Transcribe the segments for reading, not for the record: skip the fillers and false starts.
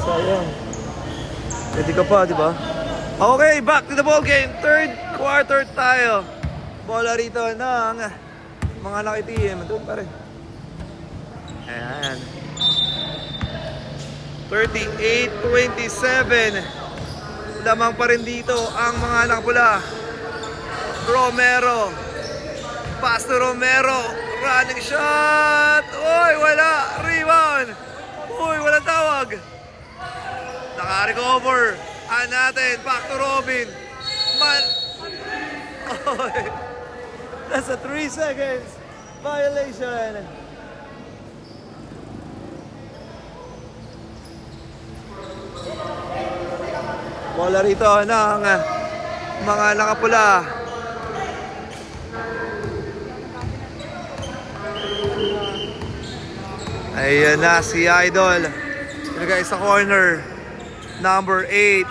Sayang. Pwede ka pa, di ba? Okay, back to the ball game. Third quarter tayo. Bola rito ng mga nakiteam. Doon pa rin. Ayan. 38-27. Lamang pa rin dito ang mga nakapula. Romero. Pass to Romero. Running shot. Uy, wala. Rebound. Uy, walang tawag. Naka-recover. Natin. Back to Robin. Uy. That's a 3 seconds violation. Bola rito ng mga nakapula. Ayan na si Idol. Pinagay sa corner. Number 8.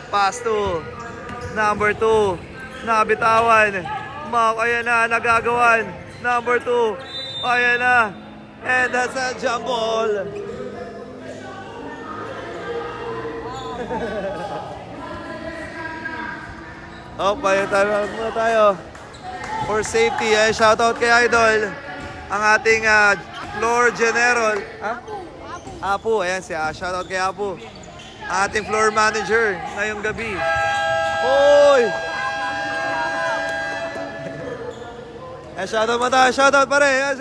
Pass to number 2. Nabitawan. Mau, ayan na. Nagagawan. Number 2. Ayan na. And that's a jump ball. Payo tayo. For safety, shoutout kay Idol. Ang ating floor general. Apu, ayan siya. Shoutout kay Apu. Ang ating floor manager ngayong gabi. Hoy! Shoutout mo tayo. Shoutout pa rin.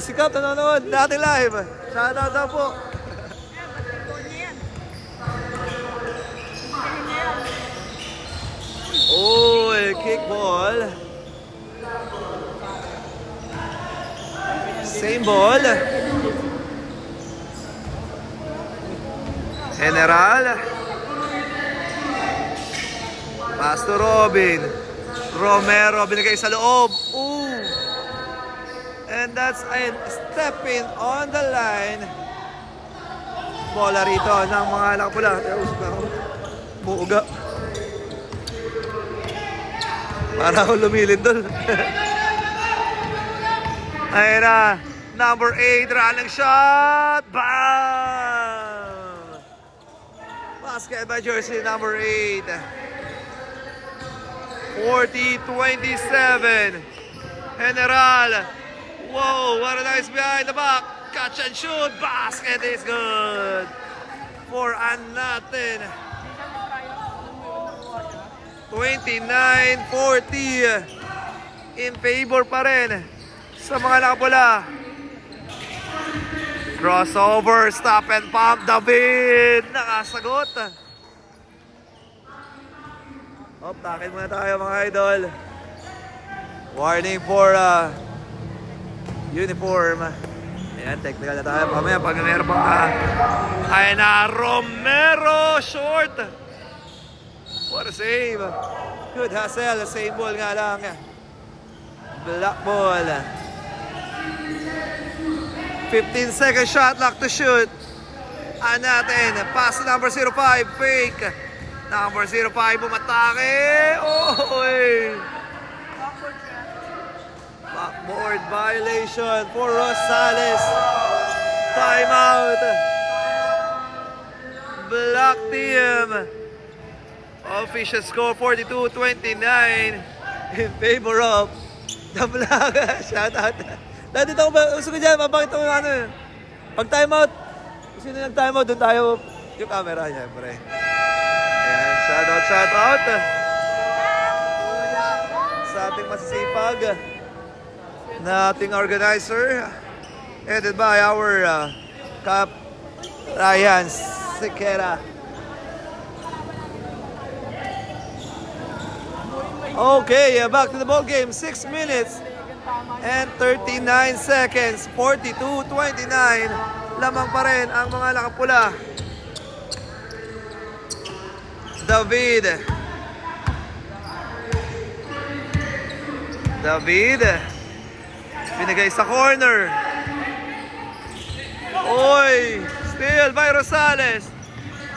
Si Kap nanonood natin live. Shoutout na po. Uy, kickball. Same ball. General. Pass to Robin. Romero, binigay sa loob. Ooh. And that's a stepping on the line. Bola rito ng mga nakapula. Buuga. Para ako lumilid doon. Ayun na. Number 8. Running shot. Bam! Basket by jersey number 8. 40-27. General. Whoa, what a nice behind the back. Catch and shoot. Basket is good. For natin. 29-40 in favor pa rin sa mga nakapula. Crossover, stop and pump. David nakasagot. Takit muna tayo mga idol. Warning for uniform. Ayan, technical na tayo. Pamaya pag meron pang ay na Romero short. What a save. Good hustle. Same ball nga lang. Black ball. 15-second shot clock to shoot. Natin. Pass number 05. Fake. Number 05 bumatake. Oy. Backboard violation for Rosales. Timeout. Black team. Official score 42-29 in favor of the Black. Shout out. Dito ako, gusto ko dyan, mabakit ako yung ano. Pag timeout, sino nag-timeout, doon tayo yung camera niya, pre. Ayan, shout out. Sa ating masisipag na ating organizer, headed by our Cap Ryan Siqueira. Okay, back to the ball game. 6 minutes and 39 seconds. 42-29. Lamang pa rin ang mga nakapula. David. Binigay sa corner. Oy, steal by Rosales.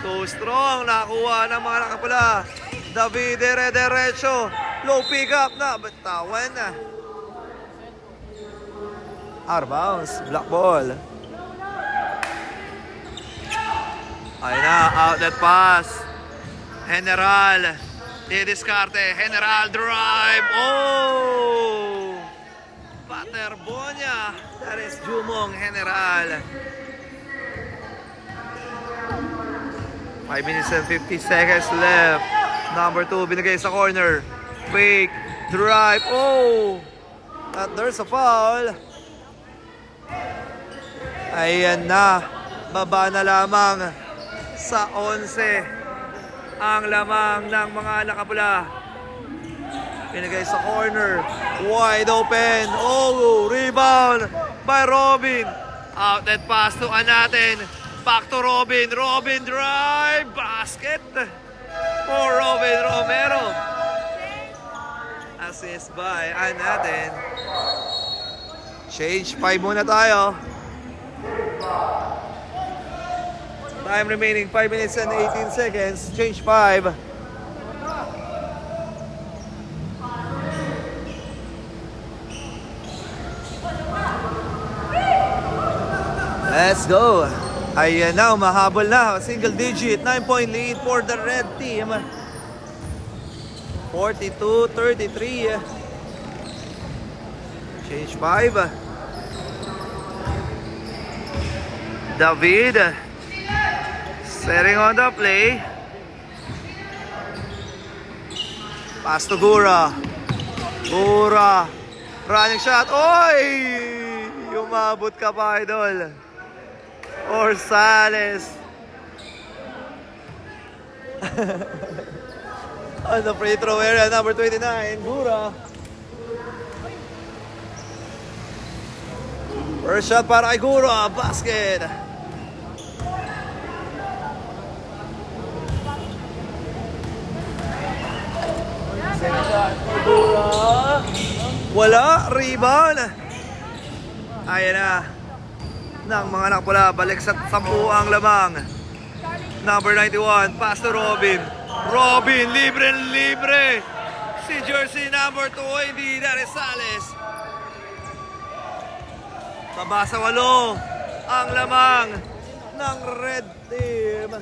Too strong. Nakuha ng mga nakapula. David derecho. Low pick up na. Batawan na. Out of bounds. Black ball. Ayun na, outlet pass. General. Didiskarte. General drive. Oh! Paterbonia. That is Jumong General. 5 minutes and 50 seconds left. Number 2, binigay sa corner. Fake drive. Oh! At there's a foul. Ayan na. Baba na lamang sa 11 ang lamang ng mga nakapula. Binigay sa corner. Wide open. Oh! Rebound by Robin. Outlet pass to natin. Back to Robin. Robin drive. Basket for Robin Romero. Assist by natin. Change 5 muna tayo. Time remaining 5 minutes and 18 seconds. Change 5. Let's go. Ayan na, mahabol na. Single digit, 9-point lead for the red team. 42-33. Change 5. David setting on the play. Pass to Gura. Gura. Running shot. Oy! Umabot ka pa, idol. Orsales. On the free throw area, number 29, Gura. First shot para kay Gura, basket. Second shot for Gura. Wala, rebound. Ayan na. Ng mga nakapula, balik sa 10 ang lamang. Number 91, pass to Robin. Robin, libre. Si jersey number 2, hindi Daresales. Baba sa 8 ang lamang ng red team.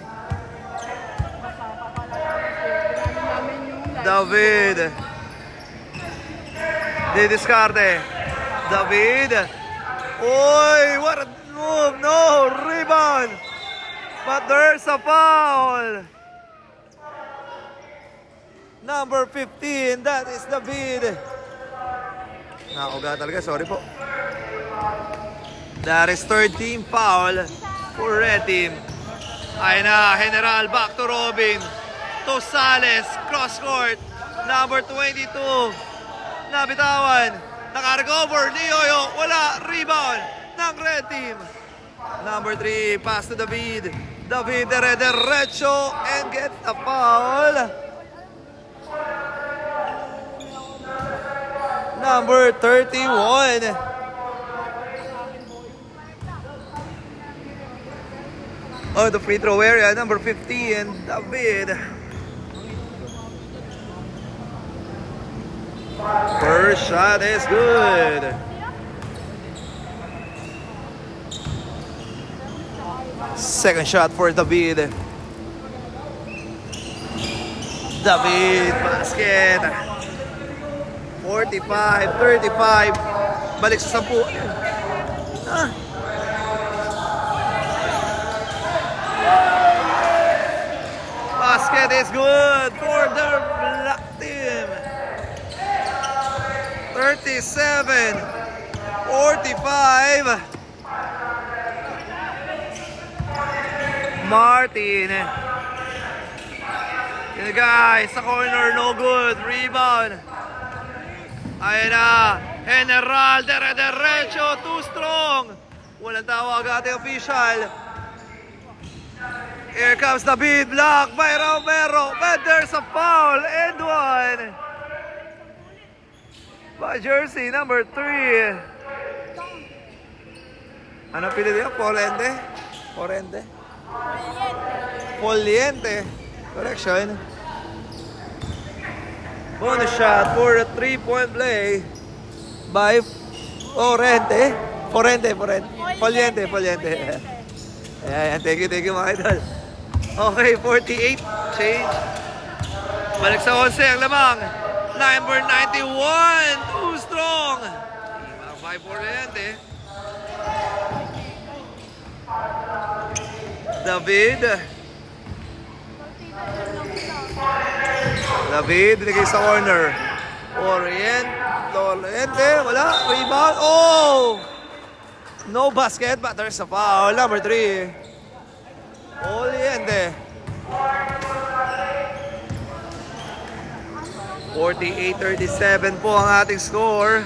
David. Didiskarte. David. Oy, what a move. No, rebound. But there's a foul. Number 15, that is David. Nakauga talaga, sorry po. That is third team foul for red team. Ayun na, General, back to Robin. Tosales, cross court. Number 22, nabitawan. Naka-recover, Nioyo, wala, rebound ng red team. Number 3, pass to David. David derecho and gets the foul. Number 31. On the free throw area, number 15, David. First shot is good. Second shot for David. David, basket. 45-35. Balik sa 10. Basket is good for the black team. 37-45. Martin. Yun guys, sa corner, no good. Rebound. Ayan na. General, derecho, too strong. Walang tawag ating official. Here comes David, block by Romero. But there's a foul and one. By jersey number 3. Ano pinili niya? Forente? Poliente. Correction. Bonus shot for a 3-point play by Forente. Poliente. Ayan, thank you mga idol. Okay, 48. Change. Balik sa 11 ang lamang. Number 91. Too strong. Mga 5-4 na yan, eh. David. David, binigay sa corner. Oriente, wala. Rebound. Oh! No basket, but there's a foul. Number 3. Oriente. 48-37 po ang ating score.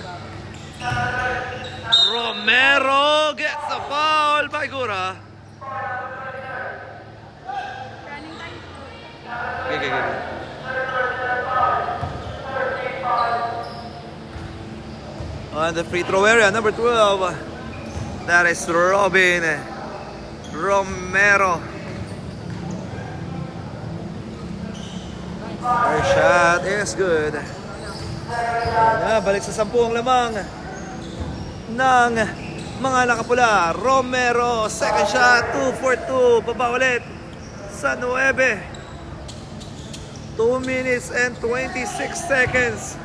Romero gets the foul by Gura. Okay. On the free throw area, number 12. That is Robin Romero. Her shot is good. Balik sa 10 ang lamang ng mga nakapula. Romero, second shot, 2 for 2. Baba ulit sa 9. 2 minutes and 26 seconds.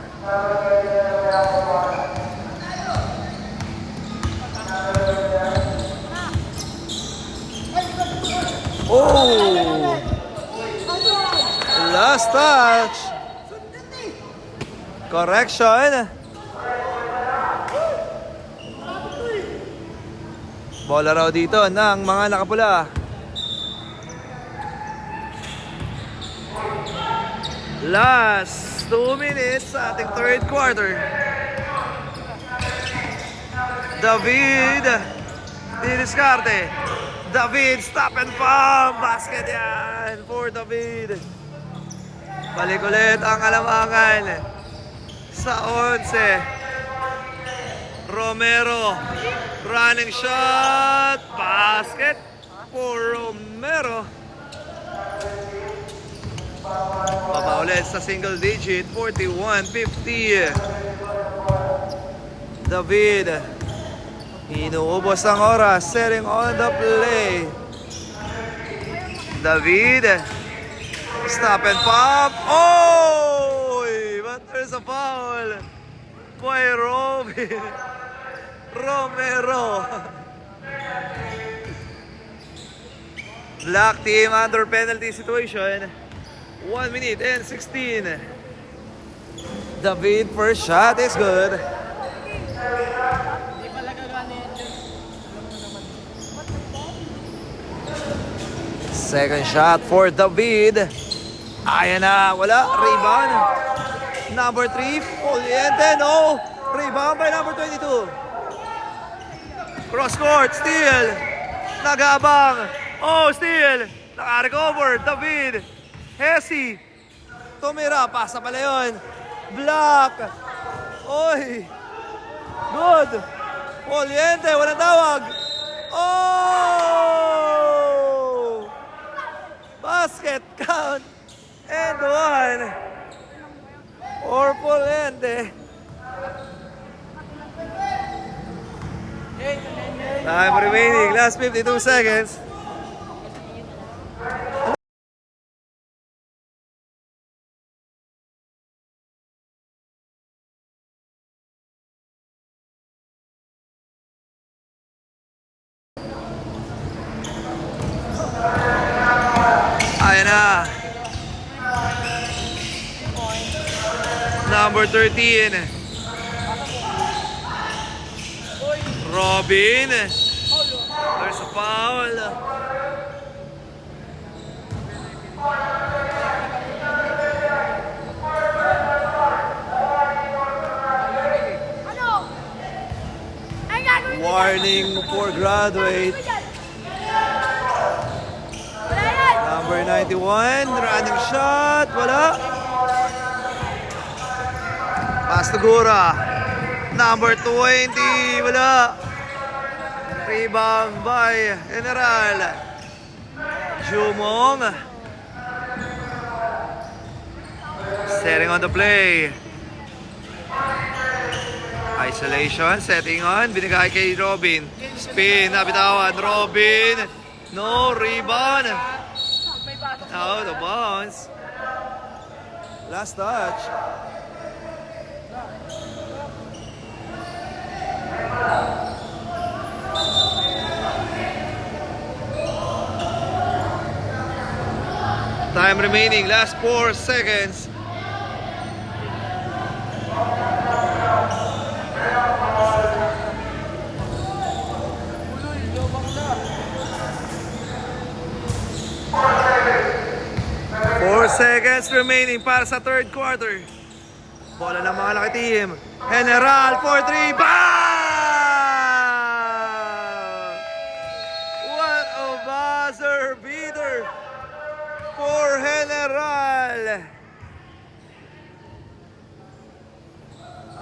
Oh! Last touch. Correction. Bola raw dito ng mga nakapula. Last 2 minutes sa ating third quarter. David diniskarte. David, stop and pump. Basket yan for David. Balik ulit ang alamangan sa 11. Romero, running shot. Basket for Romero. Baba ulit sa single digit, 41-50. David, inuubos ang oras, setting on the play. David, stop and pop. Oh! But there's a foul by Robin Romero. Black team under penalty situation. 1 minute and 16. David, first shot is good. Second shot for David. Ayan na, wala. Rebound. Number 3, Poliente. No. Rebound by number 22. Cross court, steal. Nagabang. Oh, steal. Naka-recover. David. Hesi. Tumira. Pasa pala yun. Block. Oy. Good. Poliente. Walang tawag. Oh! Basket count. And 1. For Poliente. Time remaining. Last 52 seconds. Ayan na. Number 13. Robin. There's a foul. Warning for graduate. Number 91, running shot, wala. Pass to Gura. Number 20, wala. Rebound by General Jumong. Setting on the play. Isolation, setting on. Binigay kay Robin. Spin, nabitawan. Robin. No, rebound. Out of bounds. Last touch. Time remaining, last 4 seconds. Four seconds remaining para sa third quarter. Bola ng mga laki team. General for 3. Bang! What a buzzer beater for General.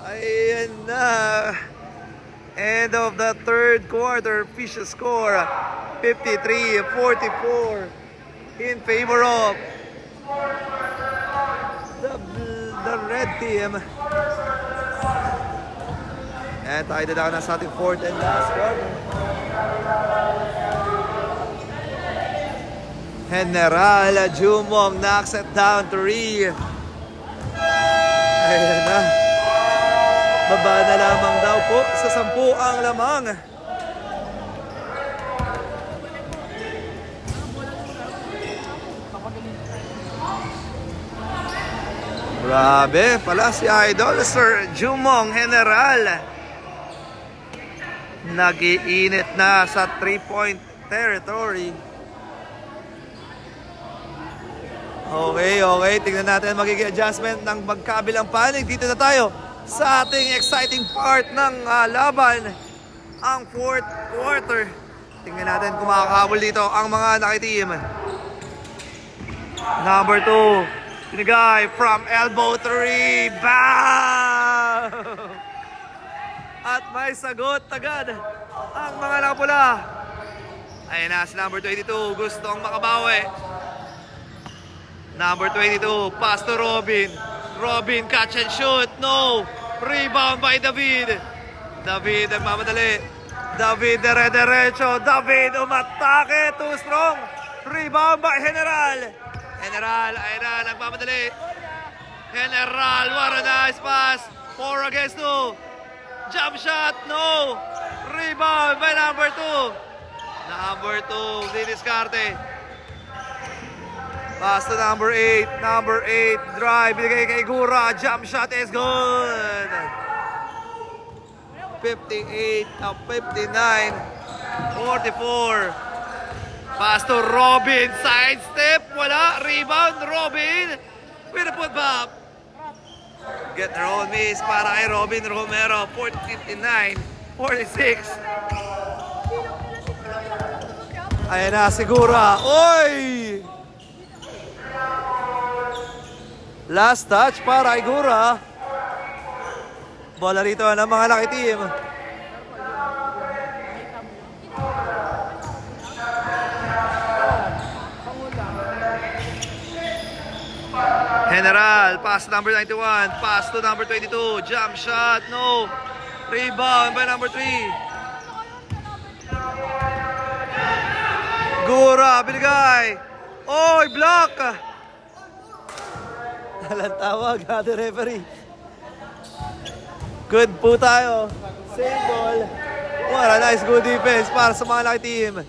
Ayan na. End of the third quarter. Official score 53-44 in favor of the red team. And tayo na sa ating fourth and last quarter. General Jumong knocks it down 3. Ayan na. Baba na lamang daw po sa 10 ang lamang. Grabe pala si Idol Sir Jumong General. Nag-iinit na sa 3-point territory. Okay. Tingnan natin magiging adjustment ng magkabilang panig. Dito na tayo sa ating exciting part ng laban. Ang fourth quarter. Tingnan natin kung makakahabol dito ang mga nakiteam. Number 2. Tinigay from elbow 3. Bam! At may sagot agad ang mga nakapula. Ayan na si number 22. Gustong makabawi. Number 22. Pass to Robin. Robin catch and shoot. No. Rebound by David. David nagmamadali. David dire-derecho. David umatake. Too strong. Rebound by General. General, ayun na, nagmamadali. General, what a nice pass. 4 against 2. Jump shot, no. Rebound by number 2. Number 2, diniskarte. Pass to number 8. Number 8, drive. Binigay kay Gura. Jump shot is good. 58-59. 44. Pass to Robin, side step, wala, rebound, Robin, with a putback. Get their own miss para kay Robin Romero, 59-46. Ayan na, Sigura, oy! Last touch para kay Gura. Bola rito ng mga laki team. General, pass number 91, pass to number 22, jump shot, no. Rebound by number 3. Gura, binigay. Oy, block. Walang tawag, the referee. Good po tayo. Same ball. What a nice good defense para sa mga laki team.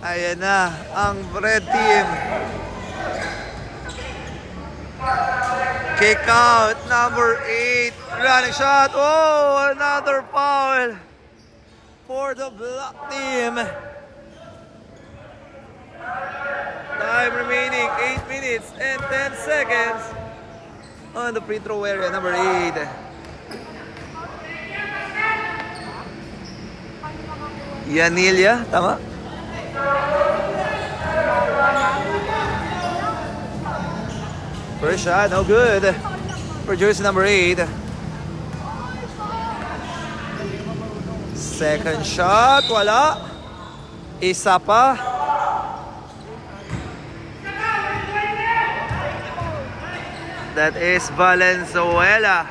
Ayan na, ang red team. Kick out, number 8. Running shot. Oh, another foul for the black team. Time remaining 8 minutes and 10 seconds on the free throw area, number 8. Yanilia, tama? First shot, no good for jersey number 8. Second shot, wala. Isa pa. That is Valenzuela.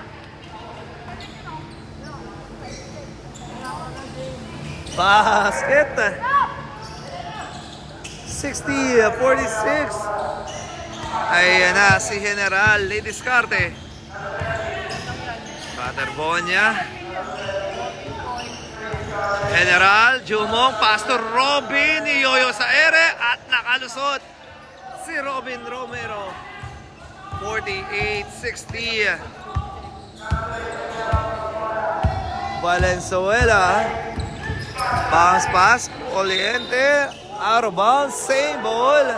Basket. 60-46. Ayan na si General Lidiscarte. Paterbonya. General Jumong, Pastor Robin, Yoyo sa ere at nakalusot si Robin Romero. 48-60. Valenzuela. Bounce pass, Oliente, out of bounds, same ball.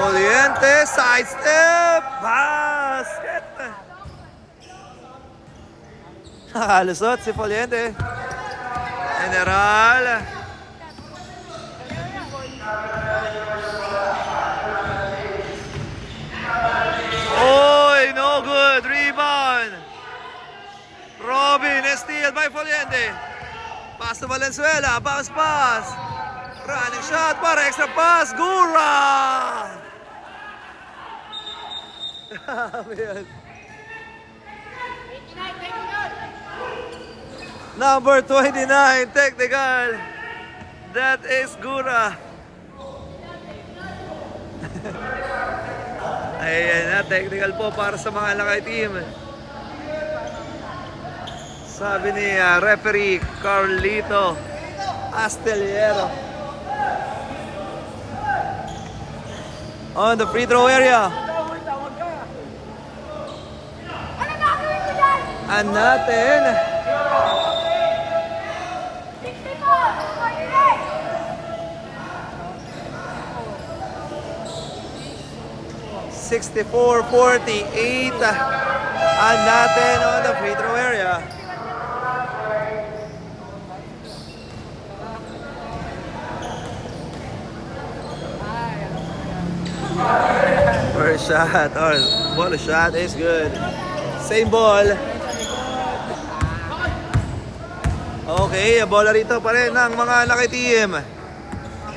Oliente, sidestep, basket. Nakalusot si Oliente. General. Oy, no good. Rebound. Robin, steal by Foliente. Pass to Valenzuela. Bounce pass. Running shot para extra pass. Gura! Number 29, technical. That is Gura. Ayan na, technical po para sa mga Lakay team. Sabi ni referee Carlito Asteliero. On the free throw area. And natin. 64-48. And natin on the free throw area. First shot or ball shot is good. Same ball. Okay, bola rito pa rin ng mga Lakay team.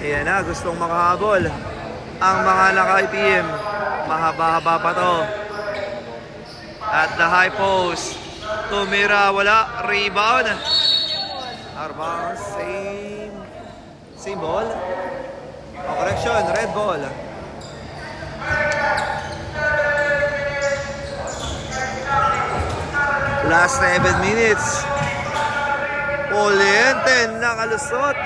Ayan na, gustong makahabol ang mga Lakay team. Mahaba-haba pa to. At the high post. Tumira, wala. Rebound. Arbang, same ball. Oh, correction, red ball. Last 7 minutes. Oliente, nakalusot.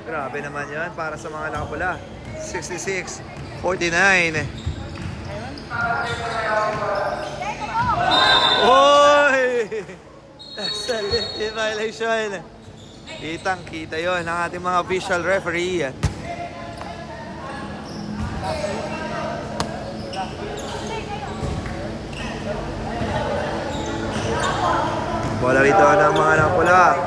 Grabe naman yan para sa mga nakapula. 66-49. Oy! That's a lifting violation. Kitang-kita yon ng ating mga official referee. Bola rito ng mga nakapula.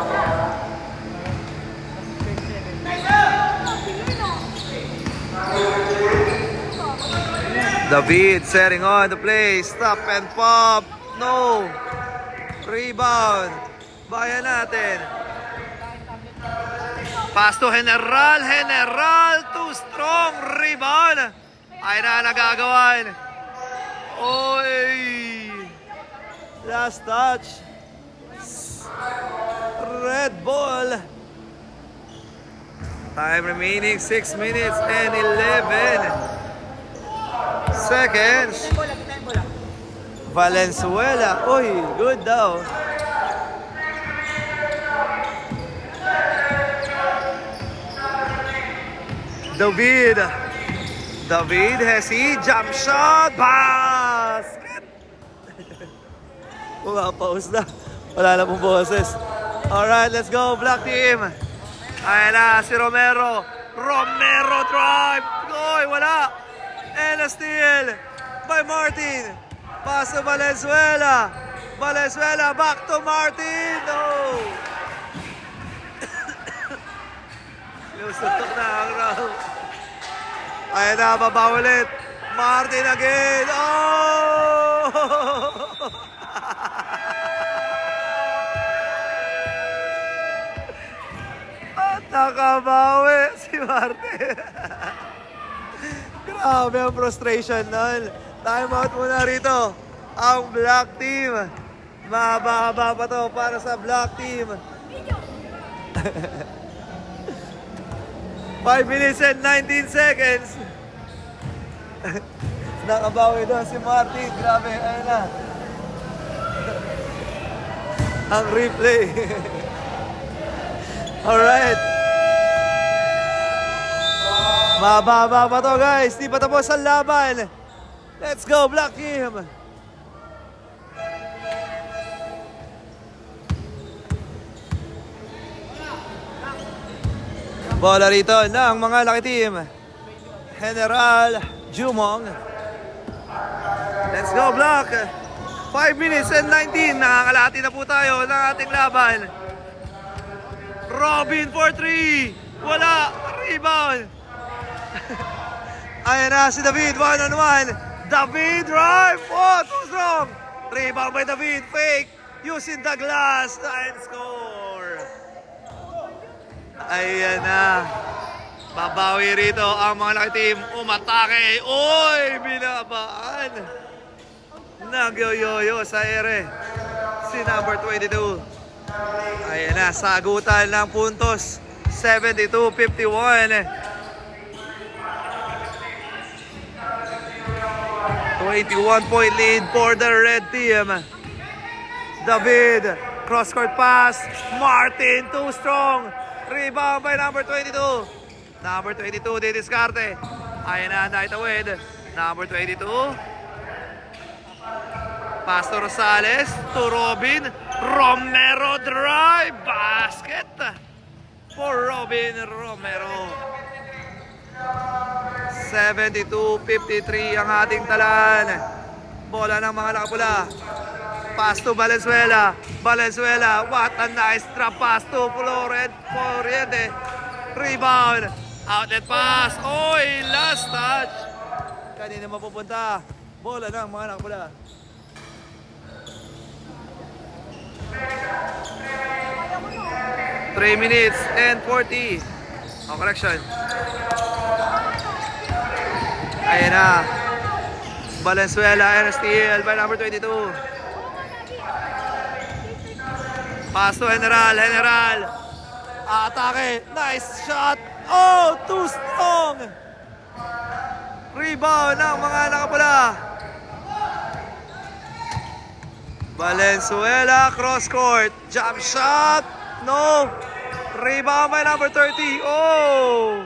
David setting on the play. Stop and pop. No. Rebound. Bayan natin. Pass to General. General. Too strong. Rebound. Ay na nagagawan. Oy. Last touch. Red ball. Time remaining 6 minutes and 11 seconds. Valenzuela. Uy, good daw. David Hesi, jump shot, basket. Pumapause na. Wala na pong boses. Alright, let's go, Black team. Ayan na, si Romero. Romero drive. Goy, wala. And a steal by Martin. Pass to Valenzuela. Valenzuela back to Martin. No. Lusutok na ang round. Ayan na, baba ulit. Martin again. Oh! At nakabawi si Martin. Grabe ang frustration nun. Time out muna rito ang Black team. Mahaba-haba pa to para sa black team. 5 minutes and 19 seconds. Nakabawi doon si Martin. Grabe, ayun na. Ang replay. Alright. Mahaba-haba pa to guys. Di pa tapos ang laban. Let's go, black team. Bola rito ng mga laki team. General Jumong. Let's go, Black. 5 minutes and 19. Nakakalahati na po tayo ng ating laban. Robin for 3. Wala. Rebound. Ayan na si David. 1-on-1. David drive. Oh, too strong. Rebound by David. Fake. Using the glass. And score. Ayan na. Babawi rito ang mga laki team. Umatake. Oy! Binabaan. Nagyoyoyo sa ere. Si number 22. Ayan na. Sagutan ng puntos. 72-51. 21-point lead for the red team. David. Cross-court pass. Martin. Too strong. Rebound by number 22. Number 22, didiskarte. Ayan na, naitawid. Number 22. Pastor Rosales to Robin. Romero drive. Basket for Robin Romero. 72-53 ang ating talan. Bola ng mga nakapula. Pass to Valenzuela. Valenzuela, what a nice drop pass to Floriente. Rebound. Outlet pass. Oy, last touch. Kanina mapupunta. Bola ng mga nakapula. Three minutes and 40. Oh, correction. Ayan na. Valenzuela and steal by number 22. Pass to General. General. Atake. Nice shot. Oh, too strong. Rebound ng mga nakapula. Valenzuela. Cross court. Jump shot. No. Rebound by number 30. Oh.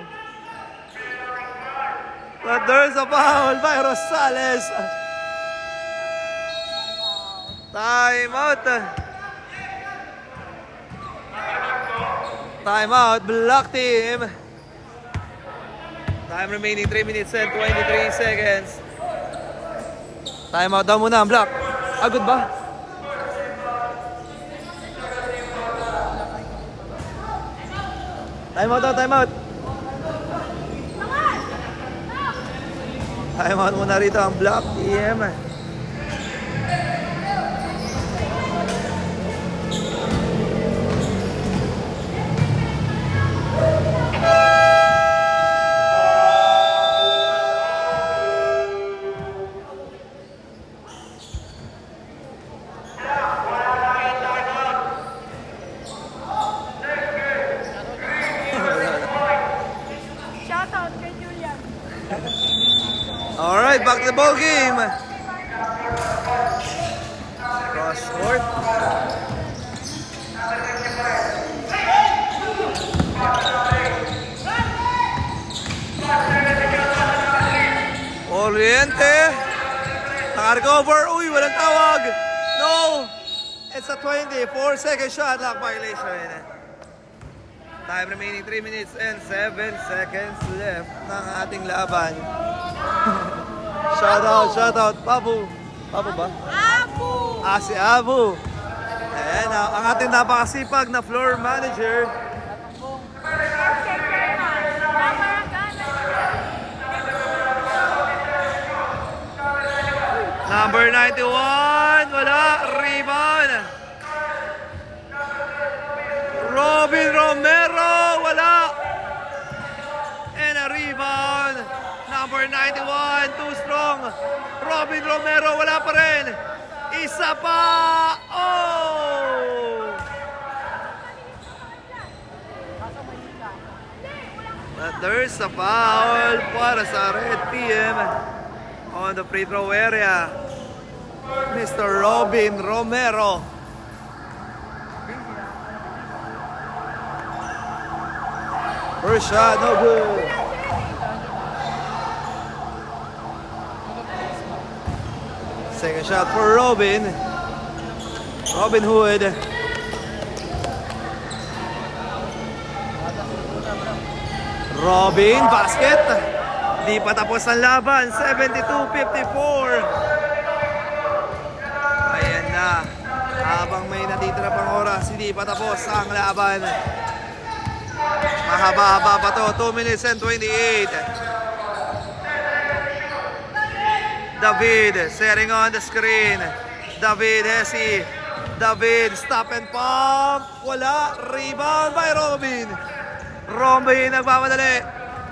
But there's a foul by Rosales. Time out. Time out, Black team. Time remaining 3 minutes and 23 seconds. Time out daw muna ang Black. Agad ba? Time out daw, time out. Time out muna rito ang Black team. Alright, back to the ball game. Cross court. Oriente. Naka-recover. Uy, walang tawag. No. It's a 24-second shot clock violation. Time remaining 3 minutes and 7 seconds left ng ating laban. Shout out, Babu. Babu ba? Abu! Ah, si Abu. Ayan, ang ating napakasipag na floor manager. Number 91, wala, rebound. Robin Romero, wala. And a rebound. Number 91, too strong. Robin Romero, wala pa rin. Isa pa. Oh! There's a foul para sa red team on the free throw area. Mr. Robin Romero. First shot, no good. Second shot for Robin. Robin Hood. Robin, basket. Di pa tapos ang laban. 72-54. Ayan na. Habang may natitira pang oras, hindi pa tapos ang laban. Mahaba-haba pa to. 2 minutes and 28. David setting on the screen. David Hesi. David stop and pump. Wala. Rebound by Robin. Robin nagmamadali.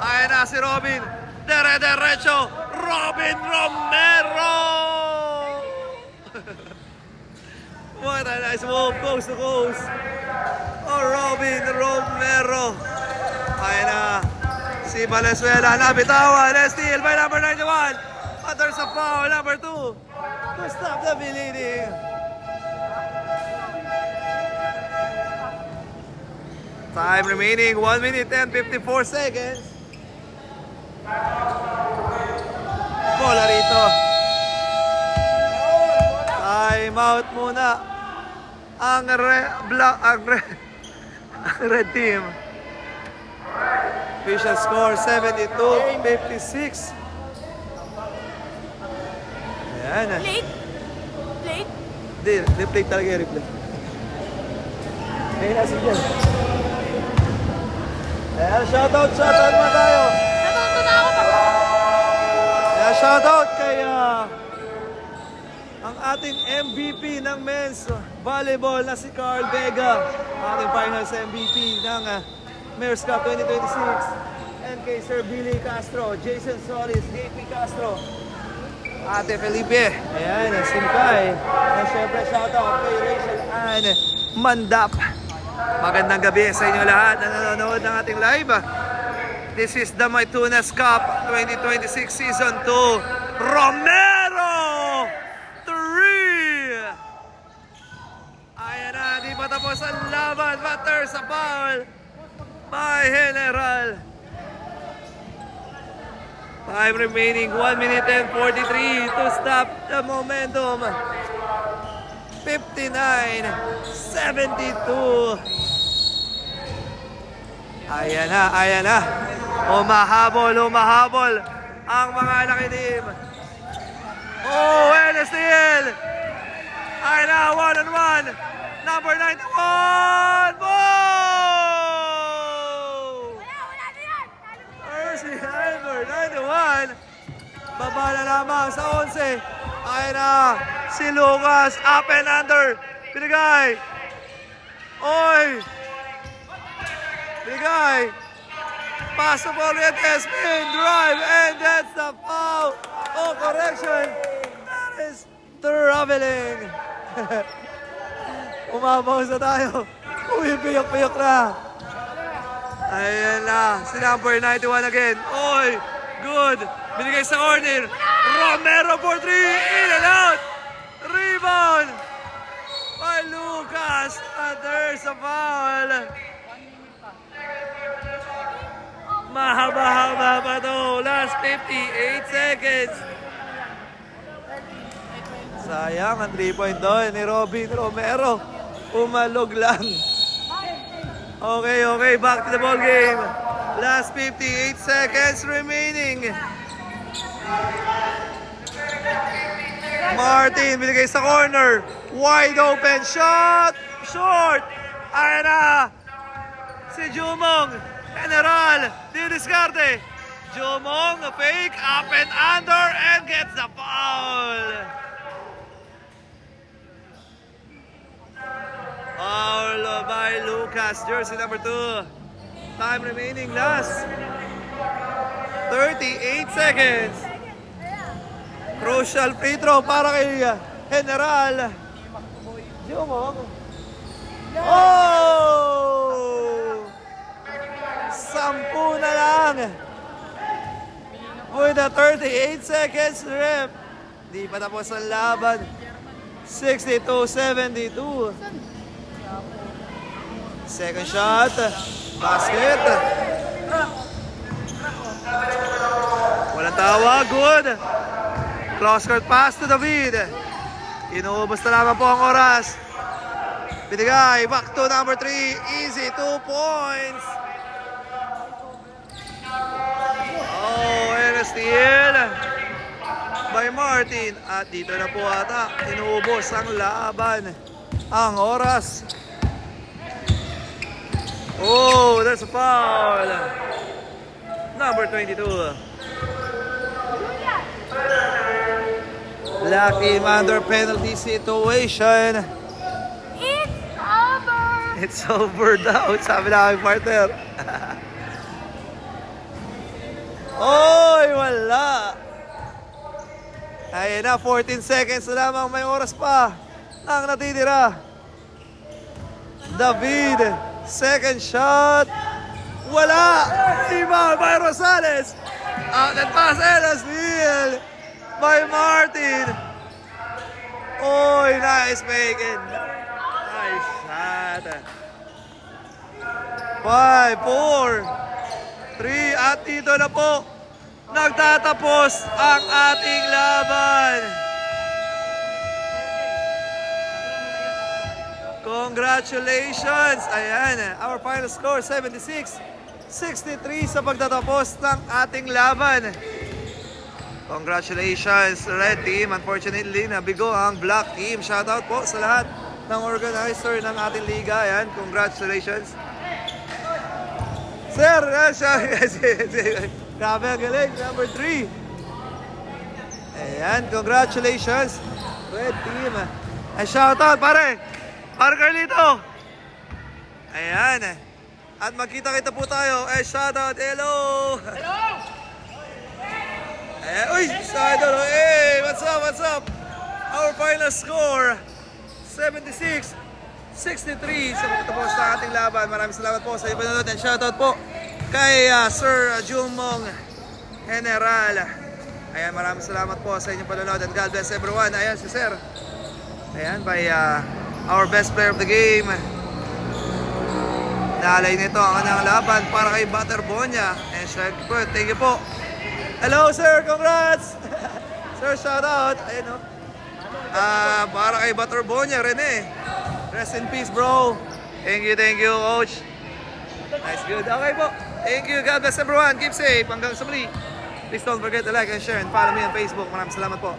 Ayan na si Robin. Derecho. Robin Romero. What a nice move. Coast to coast. Oh, Robin Romero. Ayan na. Si Valenzuela nabitawan. Steal by number 91. But there's a foul. Number 2. To stop the bleeding. Time remaining, 1 minute and 54 seconds. Bola rito. Time out muna. Ang red team. Official score 72-56. Ayan. Plate? Hindi, replay talaga, replay. May nasa dyan. Ayan, shoutout mo tayo. Natuto na ako pa. Ayan, shoutout kay ang ating MVP ng men's volleyball na si Carl Vega. Ating finals MVP ng Mayor's Cup 2026. And kay Sir Billy Castro, Jason Solis, JP Castro, Ate Felipe, ayan, Simkay. And syempre shoutout kay Rachel Ann Mandap. Magandang gabi sa inyo lahat na nanonood ng ating live. This is the Maitunas Cup 2026 Season 2. Romero! 3! Ayan na, di pa tapos ang laban. But there's a foul by General. Time remaining, 1 minute and 43 to stop the momentum. 59-72. Ayan na. Umahabol ang mga nakitim. Oh, and a steal. Ayan na, 1-on-1. Number 91. Boom! Wala na yan. Percy Albert, 91. Baba na lamang sa 11. Ayan na, si Lucas, up and under. Binigay. Oy! Binigay. Possible with spin drive, and that's the foul. Oh, correction. That is traveling. Umabaw sa tayo. Piyok na. Ayan na, si number 91 again. Oy, good. Binigay sa corner. Romero for 3. In and out. Rebound by Lucas. And there's a foul. Mahaba-haba pa to. Last 58 seconds. Sayang ang 3-point doon ni Robin Romero. Umalog lang. Okay. Back to the ball game. Last 58 seconds remaining. Martin, binigay sa corner. Wide open shot. Short. Ayan na. Si Jumong. General. Diniscarte. Jumong, fake. Up and under. And gets the foul. Foul by Lucas. Jersey number 2. Time remaining last 38 seconds. Crucial free throw para kay General. Jumong. Oh! 10 na lang. With the 38 seconds left. Di pa tapos ang laban. 62-72. Second shot. Basket. Walang tawag. Good. Cross court pass to David. Inuubos na lamang po ang oras. Binigay. Back to number 3. Easy. 2 points. Oh, and a steal by Martin. At dito na po ata. Inuubos ang laban. Ang oras. Oh, there's a foul. Number 22. Black team under penalty situation. It's over! It's over daw, sabi na aking partner. Oy, wala. Ayun na, 14 seconds na lamang, may oras pa ang natitira. David, second shot. Wala. Rebound by Rosales. Out and pass and a steal by Martin. Oy, nice making. Nice shot. 5, 4, 3, at dito na po nagtatapos ang ating laban. Congratulations! Ayan, our final score 76-63 sa pagtatapos ng ating laban. Congratulations, Red Team. Unfortunately, nabigo ang Black Team. Shoutout po sa lahat ng organizer ng ating liga. Ayan, congratulations. Sir, grabe ang galing. Number 3. Ayan, congratulations, Red Team. Ay, shoutout, pare. Pare Carlito. Ayan. At magkita-kita po tayo. Eh, shoutout. Hello. Hello. Ayan. Uy, shoutout. Hey, what's up, what's up? Our final score, 76-63 sa pagtatapos ng ating laban. Maraming salamat po sa inyong panonood. And shoutout po kay Sir Jumong General. Ayan, maraming salamat po sa inyong panonood. And God bless everyone. Ayan si Sir. Ayan, by our best player of the game. Nalay nito ang kanyang laban para kay Butterbonia. And syempre, thank you po. Hello sir, congrats! Sir, shout out. Ayun o. Para kay Butterbonia, Rene. Rest in peace, bro. Thank you, coach. Nice, good. Okay po. Thank you. God bless everyone. Keep safe. Hanggang sa muli. Please don't forget to like and share and follow me on Facebook. Maraming salamat po.